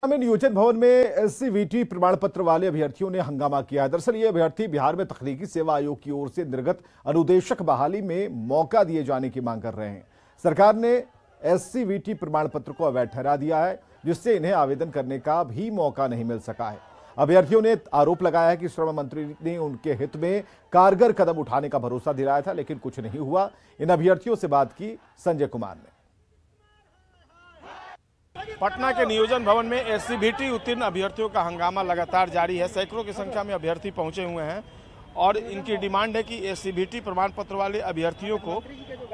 में नियोजन भवन में एससीवीटी प्रमाण पत्र वाले अभ्यर्थियों ने हंगामा किया है। दरअसल ये अभ्यर्थी बिहार में तकनीकी सेवा आयोग की ओर से निर्गत अनुदेशक बहाली में मौका दिए जाने की मांग कर रहे हैं। सरकार ने एससीवीटी प्रमाण पत्र को अवैध ठहरा दिया है, जिससे इन्हें आवेदन करने का भी मौका नहीं मिल सका है। अभ्यर्थियों ने आरोप लगाया है कि श्रम मंत्री ने उनके हित में कारगर कदम उठाने का भरोसा दिलाया था, लेकिन कुछ नहीं हुआ। इन अभ्यर्थियों से बात की संजय कुमार ने। पटना के नियोजन भवन में एससीवीटी उत्तीर्ण अभ्यर्थियों का हंगामा लगातार जारी है। सैकड़ों की संख्या में अभ्यर्थी पहुंचे हुए हैं और इनकी डिमांड है कि एससीवीटी प्रमाण पत्र वाले अभ्यर्थियों को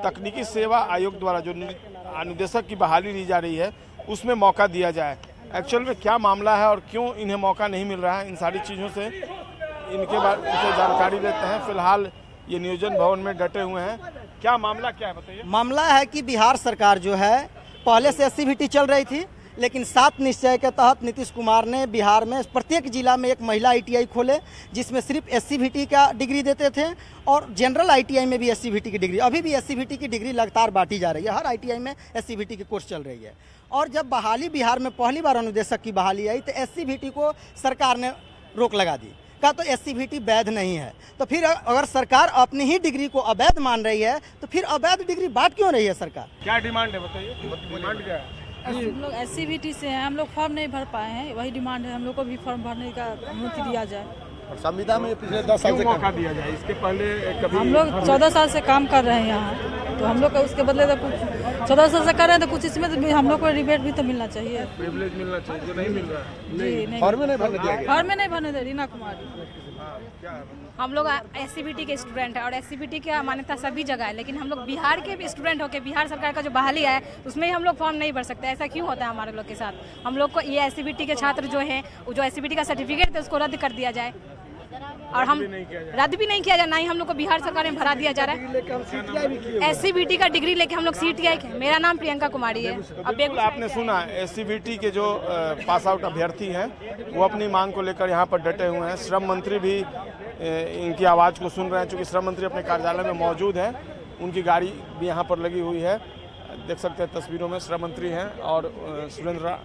तकनीकी सेवा आयोग द्वारा जो अनुदेशक की बहाली ली जा रही है उसमें मौका दिया जाए। एक्चुअल में क्या मामला है और क्यों इन्हें मौका नहीं मिल रहा है, इन सारी चीज़ों से इनके बारे में जानकारी लेते हैं। फिलहाल ये नियोजन भवन में डटे हुए हैं। क्या मामला क्या है बताइए। मामला है कि बिहार सरकार जो है पहले से एससीवीटी चल रही थी, लेकिन 7 निश्चय के तहत नीतीश कुमार ने बिहार में प्रत्येक जिला में एक महिला आईटीआई खोले, जिसमें सिर्फ एससीवीटी का डिग्री देते थे और जनरल आईटीआई में भी एससीवीटी की डिग्री, अभी भी एससीवीटी की डिग्री लगातार बांटी जा रही है। हर आईटीआई में एससीवीटी की कोर्स चल रही है। और जब बहाली बिहार में पहली बार अनुदेशक की बहाली आई तो एससीवीटी को सरकार ने रोक लगा दी, कहा तो एससीवीटी वैध नहीं है। तो फिर अगर सरकार अपनी ही डिग्री को अवैध मान रही है तो फिर अवैध डिग्री बांट क्यों रही है सरकार? क्या डिमांड है बताइए। डिमांड क्या है? हम लोग एससीवीटी से हैं, हम लोग फॉर्म नहीं भर पाए हैं, वही डिमांड है हम लोग को भी फॉर्म भरने का अनुमति दिया जाए। और संविदा में पिछले 10 साल से मौका दिया जाए। इसके पहले कभी हम लोग 14 साल से काम कर रहे हैं यहाँ, तो हम लोग को उसके बदले तो कुछ 14 साल से कर रहे हैं तो कुछ इसमें तो हम लोग को रिबेट भी तो मिलना चाहिए, प्रिविलेज मिलना चाहिए, जो नहीं मिल रहा है। जी नहीं, फॉर्म में नहीं भरने दिया। फॉर्म में नहीं भरने दे। रीना कुमारी। हम लोग एससीवीटी के स्टूडेंट हैं और एससीवीटी की मान्यता सभी जगह है, लेकिन हम लोग बिहार के भी स्टूडेंट होकर बिहार सरकार का जो बहाली है उसमें ही हम लोग फॉर्म नहीं भर सकते। ऐसा क्यों होता है हमारे लोग के साथ? हम लोग को ये एससीवीटी के छात्र जो हैं, जो एससीवीटी का सर्टिफिकेट है उसको रद्द कर दिया जाए और हम रद्द भी नहीं किया जाए, ना ही हम लोग को बिहार सरकार में भरा दिया जा रहा है। एससीवीटी का डिग्री लेके हम लोग सीटीआई के। मेरा नाम प्रियंका कुमारी है। अब आपने सुना एससीवीटी के जो पास आउट अभ्यर्थी हैं वो अपनी मांग को लेकर यहाँ पर डटे हुए हैं। श्रम मंत्री भी इनकी आवाज़ को सुन रहे हैं। चूँकि श्रम मंत्री अपने कार्यालय में मौजूद हैं, उनकी गाड़ी भी यहाँ पर लगी हुई है। देख सकते हैं तस्वीरों में श्रम मंत्री हैं और सुरेंद्र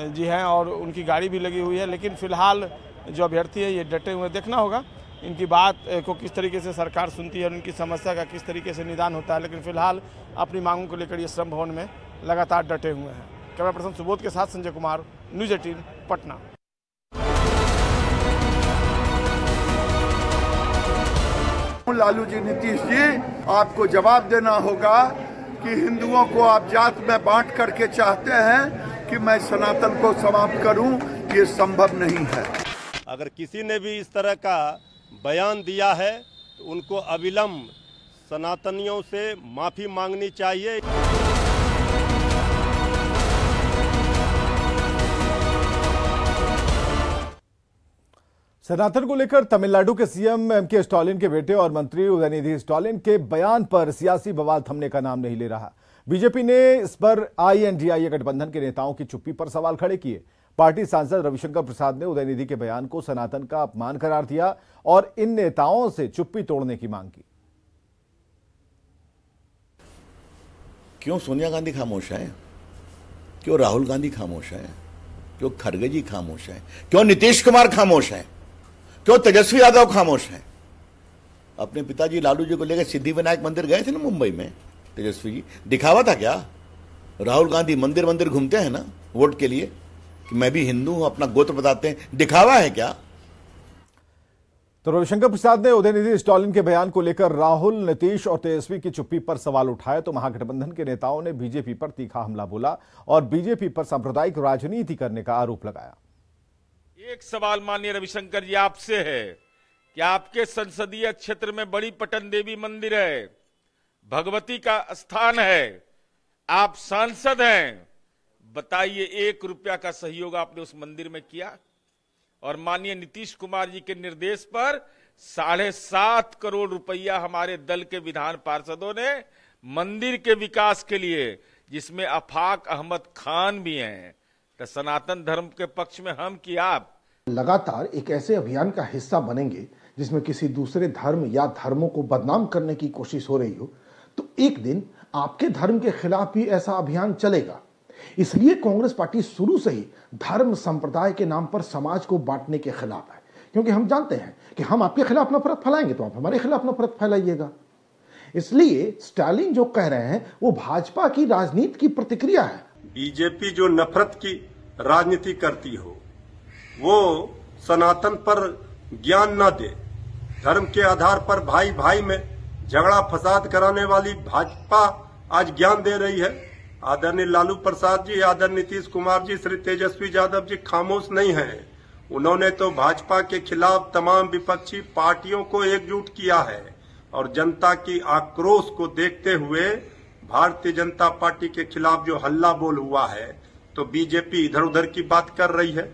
जी हैं और उनकी गाड़ी भी लगी हुई है। लेकिन फिलहाल जो अभ्यर्थी है ये डटे हुए। देखना होगा इनकी बात को किस तरीके से सरकार सुनती है और उनकी समस्या का किस तरीके से निदान होता है। लेकिन फिलहाल अपनी मांगों को लेकर ये श्रम भवन में लगातार डटे हुए हैं। कैमरा पर्सन सुबोध के साथ संजय कुमार, न्यूज़ 18 पटना। लालू जी, नीतीश जी, आपको जवाब देना होगा कि हिंदुओं को आप जात में बांट करके चाहते हैं कि मैं सनातन को समाप्त करूं, ये संभव नहीं है। अगर किसी ने भी इस तरह का बयान दिया है तो उनको अविलंब सनातनियों से माफी मांगनी चाहिए। सनातन को लेकर तमिलनाडु के सीएम एमके स्टालिन के बेटे और मंत्री उदयनिधि स्टालिन के बयान पर सियासी बवाल थमने का नाम नहीं ले रहा। बीजेपी ने इस पर आईएनडीआईए गठबंधन के नेताओं की चुप्पी पर सवाल खड़े किए। पार्टी सांसद रविशंकर प्रसाद ने उदयनिधि के बयान को सनातन का अपमान करार दिया और इन नेताओं से चुप्पी तोड़ने की मांग की। क्यों सोनिया गांधी खामोश है? क्यों राहुल गांधी खामोश है? क्यों खड़गे जी खामोश है? क्यों नीतीश कुमार खामोश है? क्यों तेजस्वी यादव खामोश है? अपने पिताजी लालू जी को लेकर सिद्धिविनायक मंदिर गए थे ना मुंबई में, तेजस्वी जी, दिखावा था क्या? राहुल गांधी मंदिर मंदिर घूमते हैं ना वोट के लिए कि मैं भी हिंदू हूं, अपना गोत्र बताते हैं, दिखावा है क्या? तो रविशंकर प्रसाद ने उदयनिधि स्टालिन के बयान को लेकर राहुल, नीतीश और तेजस्वी की चुप्पी पर सवाल उठाए तो महागठबंधन के नेताओं ने बीजेपी पर तीखा हमला बोला और बीजेपी पर सांप्रदायिक राजनीति करने का आरोप लगाया। एक सवाल माननीय रविशंकर जी आपसे है कि आपके संसदीय क्षेत्र में बड़ी पटन देवी मंदिर है, भगवती का स्थान है, आप सांसद हैं, बताइए 1 रुपया का सहयोग आपने उस मंदिर में किया? और माननीय नीतीश कुमार जी के निर्देश पर 7.5 करोड़ रुपया हमारे दल के विधान पार्षदों ने मंदिर के विकास के लिए, जिसमें अफाक अहमद खान भी हैं, तो सनातन धर्म के पक्ष में हम कि आप लगातार एक ऐसे अभियान का हिस्सा बनेंगे जिसमें किसी दूसरे धर्म या धर्मों को बदनाम करने की कोशिश हो रही हो, तो एक दिन आपके धर्म के खिलाफ भी ऐसा अभियान चलेगा। इसलिए कांग्रेस पार्टी शुरू से ही धर्म संप्रदाय के नाम पर समाज को बांटने के खिलाफ है, क्योंकि हम जानते हैं कि हम आपके खिलाफ नफरत फैलाएंगे तो आप हमारे खिलाफ नफरत फैलाइएगा। इसलिए स्टालिन जो कह रहे हैं वो भाजपा की राजनीति की प्रतिक्रिया है। बीजेपी जो नफरत की राजनीति करती हो वो सनातन पर ज्ञान न दे, धर्म के आधार पर भाई भाई में झगड़ा फसाद कराने वाली भाजपा आज ज्ञान दे रही है। आदरणीय लालू प्रसाद जी, आदरणीय नीतीश कुमार जी, श्री तेजस्वी यादव जी खामोश नहीं हैं। उन्होंने तो भाजपा के खिलाफ तमाम विपक्षी पार्टियों को एकजुट किया है और जनता की आक्रोश को देखते हुए भारतीय जनता पार्टी के खिलाफ जो हल्ला बोल हुआ है तो बीजेपी इधर उधर की बात कर रही है।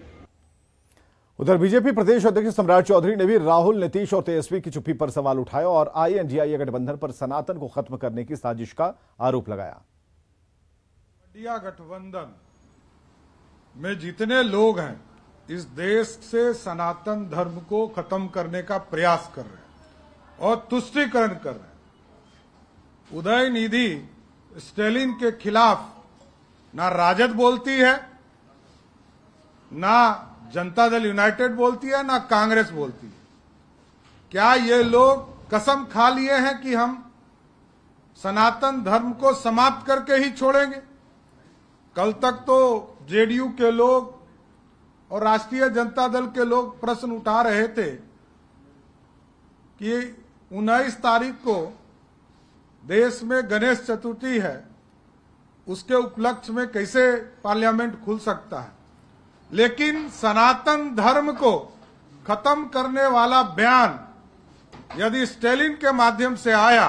उधर बीजेपी प्रदेश अध्यक्ष सम्राट चौधरी ने भी राहुल, नीतीश और तेजस्वी की चुप्पी पर सवाल उठाया और INDIA गठबंधन पर सनातन को खत्म करने की साजिश का आरोप लगाया। इंडिया गठबंधन में जितने लोग हैं इस देश से सनातन धर्म को खत्म करने का प्रयास कर रहे हैं और तुष्टीकरण कर रहे हैं। उदयनिधि स्टालिन के खिलाफ ना राजद बोलती है, ना जनता दल यूनाइटेड बोलती है, ना कांग्रेस बोलती है। क्या ये लोग कसम खा लिए हैं कि हम सनातन धर्म को समाप्त करके ही छोड़ेंगे? कल तक तो जेडीयू के लोग और राष्ट्रीय जनता दल के लोग प्रश्न उठा रहे थे कि 19 तारीख को देश में गणेश चतुर्थी है, उसके उपलक्ष्य में कैसे पार्लियामेंट खुल सकता है। लेकिन सनातन धर्म को खत्म करने वाला बयान यदि स्टालिन के माध्यम से आया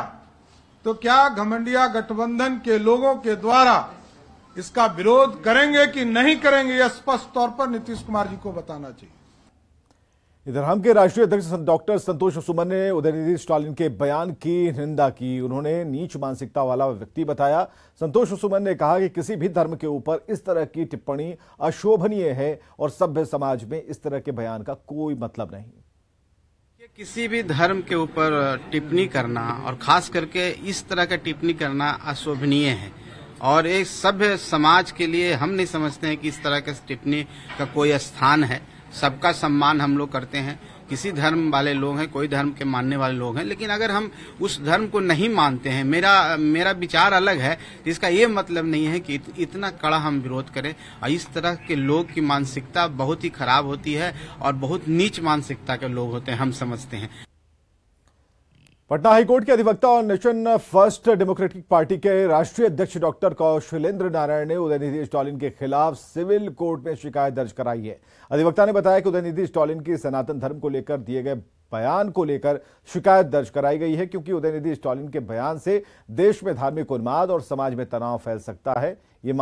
तो क्या घमंडिया गठबंधन के लोगों के द्वारा इसका विरोध करेंगे कि नहीं करेंगे, यह स्पष्ट तौर पर नीतीश कुमार जी को बताना चाहिए। इधर हम के राष्ट्रीय अध्यक्ष डॉक्टर संतोष सुमन ने उदयनिधि स्टालिन के बयान की निंदा की। उन्होंने नीच मानसिकता वाला व्यक्ति बताया। संतोष सुमन ने कहा कि किसी भी धर्म के ऊपर इस तरह की टिप्पणी अशोभनीय है और सभ्य समाज में इस तरह के बयान का कोई मतलब नहीं। किसी भी धर्म के ऊपर टिप्पणी करना और खास करके इस तरह का टिप्पणी करना अशोभनीय है और एक सभ्य समाज के लिए हम नहीं समझते हैं कि इस तरह के टिप्पणी का कोई स्थान है। सबका सम्मान हम लोग करते हैं, किसी धर्म वाले लोग हैं, कोई धर्म के मानने वाले लोग हैं, लेकिन अगर हम उस धर्म को नहीं मानते हैं, मेरा विचार अलग है, इसका ये मतलब नहीं है कि इतना कड़ा हम विरोध करें। और इस तरह के लोग की मानसिकता बहुत ही खराब होती है और बहुत नीच मानसिकता के लोग होते हैं, हम समझते हैं। पटना हाईकोर्ट के अधिवक्ता और नेशन फर्स्ट डेमोक्रेटिक पार्टी के राष्ट्रीय अध्यक्ष डॉक्टर कौशलेंद्र नारायण ने उदयनिधि स्टालिन के खिलाफ सिविल कोर्ट में शिकायत दर्ज कराई है। अधिवक्ता ने बताया कि उदयनिधि स्टालिन की सनातन धर्म को लेकर दिए गए बयान को लेकर शिकायत दर्ज कराई गई है, क्योंकि उदयनिधि स्टालिन के बयान से देश में धार्मिक उन्माद और समाज में तनाव फैल सकता है। ये